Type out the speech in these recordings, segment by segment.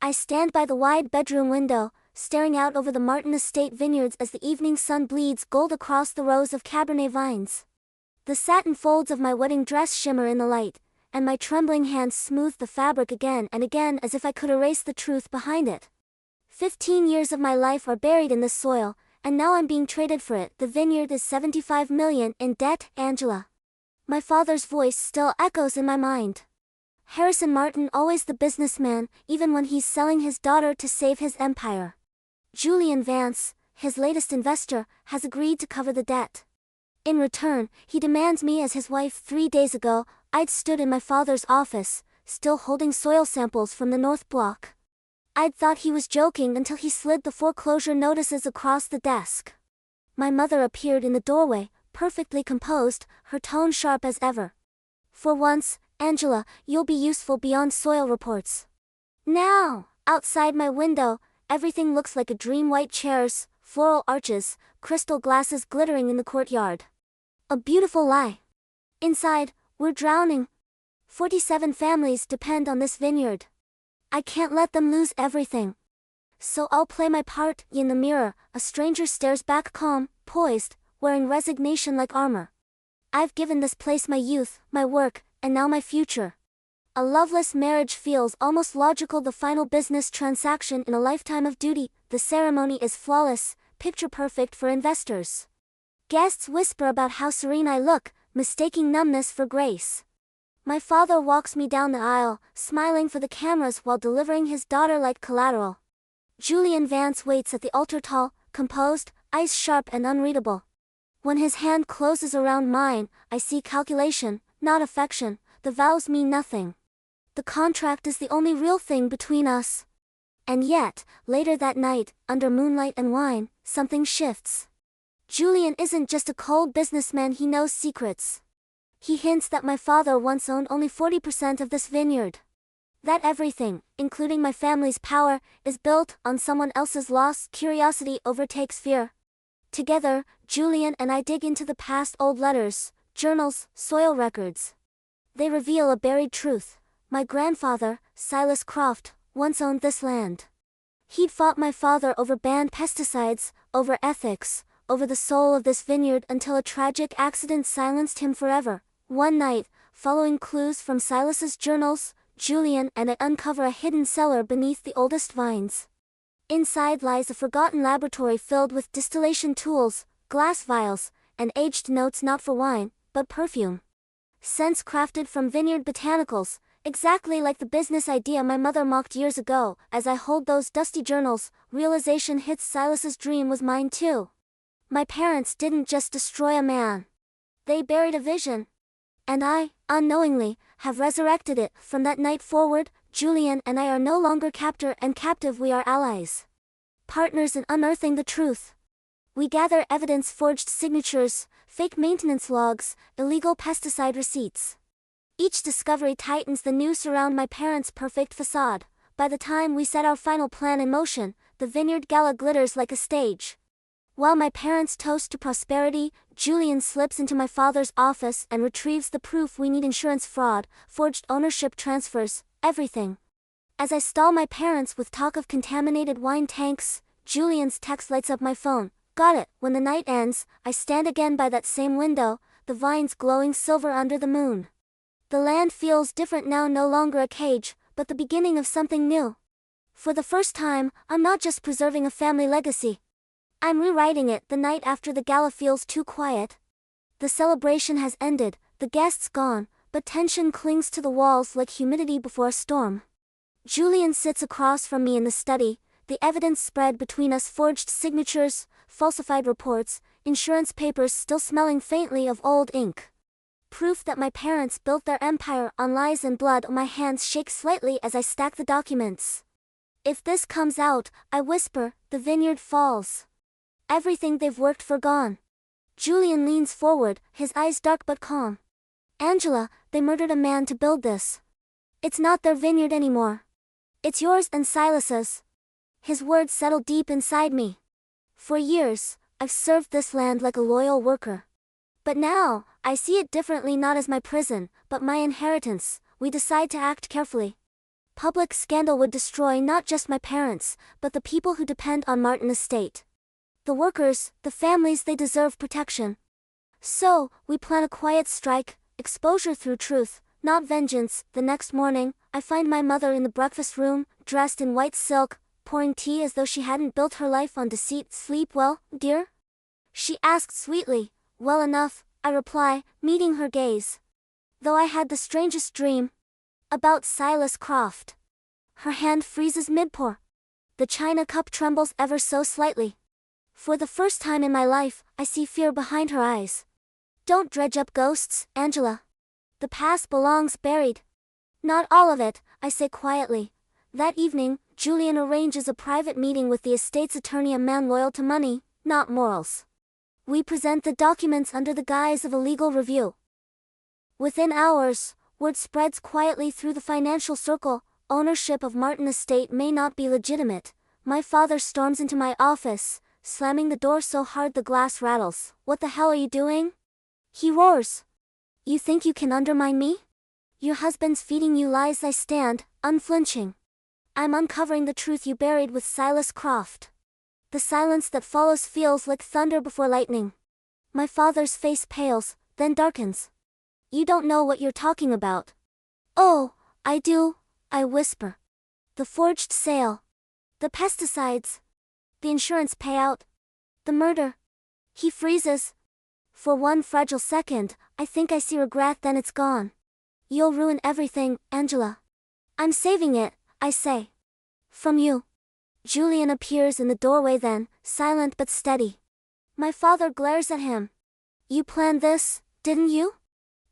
I stand by the wide bedroom window, staring out over the Martin Estate vineyards as the evening sun bleeds gold across the rows of Cabernet vines. The satin folds of my wedding dress shimmer in the light, and my trembling hands smooth the fabric again and again as if I could erase the truth behind it. 15 years of my life are buried in this soil, and now I'm being traded for it. The vineyard is $75 million in debt, Angela. My father's voice still echoes in my mind. Harrison Martin, always the businessman, even when he's selling his daughter to save his empire. Julian Vance, his latest investor, has agreed to cover the debt. In return, he demands me as his wife. 3 days ago, I'd stood in my father's office, still holding soil samples from the North Block. I'd thought he was joking until he slid the foreclosure notices across the desk. My mother appeared in the doorway, perfectly composed, her tone sharp as ever. For once, Angela, you'll be useful beyond soil reports. Now, outside my window, everything looks like a dream. White chairs, floral arches, crystal glasses glittering in the courtyard. A beautiful lie. Inside, we're drowning. 47 families depend on this vineyard. I can't let them lose everything. So I'll play my part. In the mirror, a stranger stares back, calm, poised, wearing resignation like armor. I've given this place my youth, my work, and now my future. A loveless marriage feels almost logical, the final business transaction in a lifetime of duty. The ceremony is flawless, picture perfect for investors. Guests whisper about how serene I look, mistaking numbness for grace. My father walks me down the aisle, smiling for the cameras while delivering his daughter like collateral. Julian Vance waits at the altar, tall, composed, eyes sharp and unreadable. When his hand closes around mine, I see calculation, not affection. The vows mean nothing. The contract is the only real thing between us. And yet, later that night, under moonlight and wine, something shifts. Julian isn't just a cold businessman, he knows secrets. He hints that my father once owned only 40% of this vineyard. That everything, including my family's power, is built on someone else's loss. Curiosity overtakes fear. Together, Julian and I dig into the past, old letters, journals, soil records. They reveal a buried truth. My grandfather, Silas Croft, once owned this land. He'd fought my father over banned pesticides, over ethics, over the soul of this vineyard until a tragic accident silenced him forever. One night, following clues from Silas's journals, Julian and I uncover a hidden cellar beneath the oldest vines. Inside lies a forgotten laboratory filled with distillation tools, glass vials, and aged notes, not for wine, but perfume. Scents crafted from vineyard botanicals, exactly like the business idea my mother mocked years ago. As I hold those dusty journals, realization hits. Silas's dream was mine too. My parents didn't just destroy a man. They buried a vision. And I, unknowingly, have resurrected it. From that night forward, Julian and I are no longer captor and captive, we are allies. Partners in unearthing the truth. We gather evidence, forged signatures, fake maintenance logs, illegal pesticide receipts. Each discovery tightens the noose around my parents' perfect facade. By the time we set our final plan in motion, the vineyard gala glitters like a stage. While my parents toast to prosperity, Julian slips into my father's office and retrieves the proof we need: insurance fraud, forged ownership transfers, everything. As I stall my parents with talk of contaminated wine tanks, Julian's text lights up my phone. Got it. When the night ends, I stand again by that same window, the vines glowing silver under the moon. The land feels different now, no longer a cage, but the beginning of something new. For the first time, I'm not just preserving a family legacy. I'm rewriting it. The night after the gala feels too quiet. The celebration has ended, the guests gone, but tension clings to the walls like humidity before a storm. Julian sits across from me in the study, the evidence spread between us: forged signatures, falsified reports, insurance papers still smelling faintly of old ink. Proof that my parents built their empire on lies and blood. My hands shake slightly as I stack the documents. If this comes out, I whisper, the vineyard falls. Everything they've worked for gone. Julian leans forward, his eyes dark but calm. Angela, they murdered a man to build this. It's not their vineyard anymore. It's yours and Silas's. His words settle deep inside me. For years, I've served this land like a loyal worker. But now, I see it differently, not as my prison, but my inheritance. We decide to act carefully. Public scandal would destroy not just my parents, but the people who depend on Martin Estate. The workers, the families, they deserve protection. So, we plan a quiet strike, exposure through truth, not vengeance. The next morning, I find my mother in the breakfast room, dressed in white silk, pouring tea as though she hadn't built her life on deceit. "Sleep well, dear?" she asked sweetly. "Well enough," I reply, meeting her gaze. Though I had the strangest dream. About Silas Croft. Her hand freezes mid-pour. The china cup trembles ever so slightly. For the first time in my life, I see fear behind her eyes. "Don't dredge up ghosts, Angela. The past belongs buried." "Not all of it," I say quietly. That evening, Julian arranges a private meeting with the estate's attorney, a man loyal to money, not morals. We present the documents under the guise of a legal review. Within hours, word spreads quietly through the financial circle: ownership of Martin Estate may not be legitimate. My father storms into my office, slamming the door so hard the glass rattles. "What the hell are you doing?" he roars. "You think you can undermine me? Your husband's feeding you lies." I stand, unflinching. "I'm uncovering the truth you buried with Silas Croft." The silence that follows feels like thunder before lightning. My father's face pales, then darkens. "You don't know what you're talking about." "Oh, I do," I whisper. "The forged sale. The pesticides. The insurance payout. The murder." He freezes. For one fragile second, I think I see regret, then it's gone. "You'll ruin everything, Angela." "I'm saving it," I say. "From you." Julian appears in the doorway then, silent but steady. My father glares at him. "You planned this, didn't you?"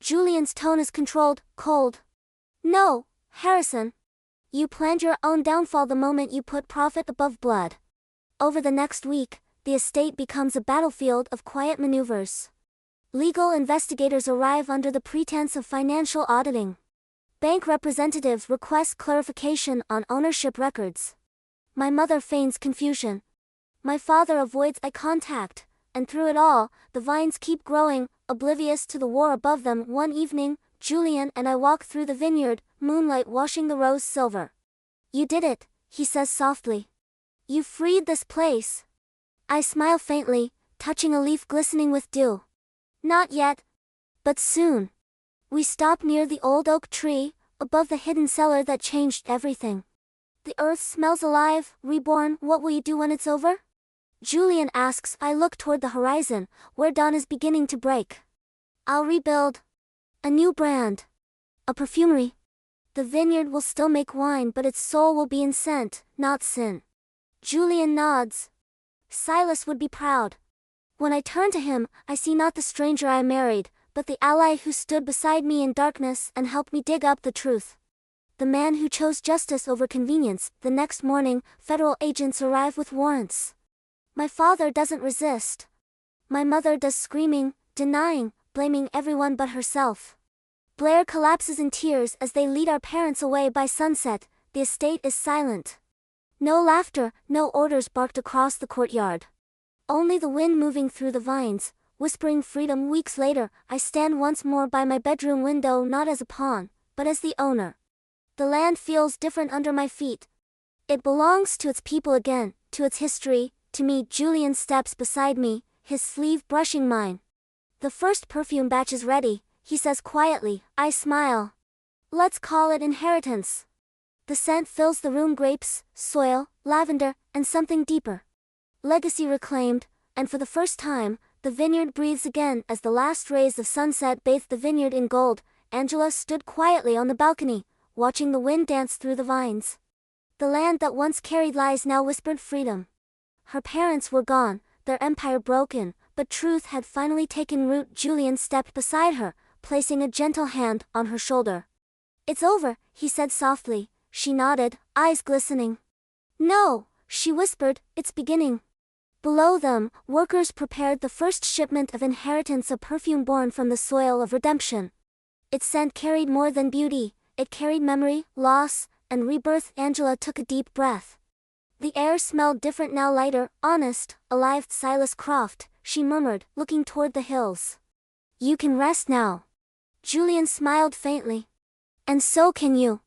Julian's tone is controlled, cold. "No, Harrison. You planned your own downfall the moment you put profit above blood." Over the next week, the estate becomes a battlefield of quiet maneuvers. Legal investigators arrive under the pretense of financial auditing. Bank representatives request clarification on ownership records. My mother feigns confusion. My father avoids eye contact, and through it all, the vines keep growing, oblivious to the war above them. One evening, Julian and I walk through the vineyard, moonlight washing the rose silver. "You did it," he says softly. "You freed this place." I smile faintly, touching a leaf glistening with dew. "Not yet. But soon." We stop near the old oak tree, above the hidden cellar that changed everything. "The earth smells alive, reborn. What will you do when it's over?" Julian asks. I look toward the horizon, where dawn is beginning to break. "I'll rebuild. A new brand. A perfumery. The vineyard will still make wine, but its soul will be in scent, not sin." Julian nods. Silas would be proud. When I turn to him, I see not the stranger I married, but the ally who stood beside me in darkness and helped me dig up the truth. The man who chose justice over convenience. The next morning, federal agents arrive with warrants. My father doesn't resist. My mother does, screaming, denying, blaming everyone but herself. Blair collapses in tears as they lead our parents away. By sunset, the estate is silent. No laughter, no orders barked across the courtyard. Only the wind moving through the vines, whispering freedom. Weeks later, I stand once more by my bedroom window, not as a pawn, but as the owner. The land feels different under my feet. It belongs to its people again, to its history, to me. Julian steps beside me, his sleeve brushing mine. "The first perfume batch is ready," he says quietly. I smile. "Let's call it inheritance." The scent fills the room: grapes, soil, lavender, and something deeper. Legacy reclaimed, and for the first time, the vineyard breathes again. As the last rays of sunset bathed the vineyard in gold, Angela stood quietly on the balcony, watching the wind dance through the vines. The land that once carried lies now whispered freedom. Her parents were gone, their empire broken, but truth had finally taken root. Julian stepped beside her, placing a gentle hand on her shoulder. "It's over," he said softly. She nodded, eyes glistening. "No," she whispered, "it's beginning." Below them, workers prepared the first shipment of inheritance, a perfume born from the soil of redemption. Its scent carried more than beauty, it carried memory, loss, and rebirth. Angela took a deep breath. The air smelled different now, lighter, honest, alive. "Silas Croft," she murmured, looking toward the hills. "You can rest now." Julian smiled faintly. "And so can you."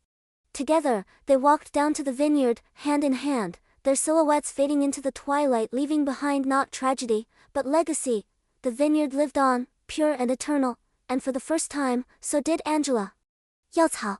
Together, they walked down to the vineyard, hand in hand, their silhouettes fading into the twilight, leaving behind not tragedy, but legacy. The vineyard lived on, pure and eternal, and for the first time, so did Angela. 药草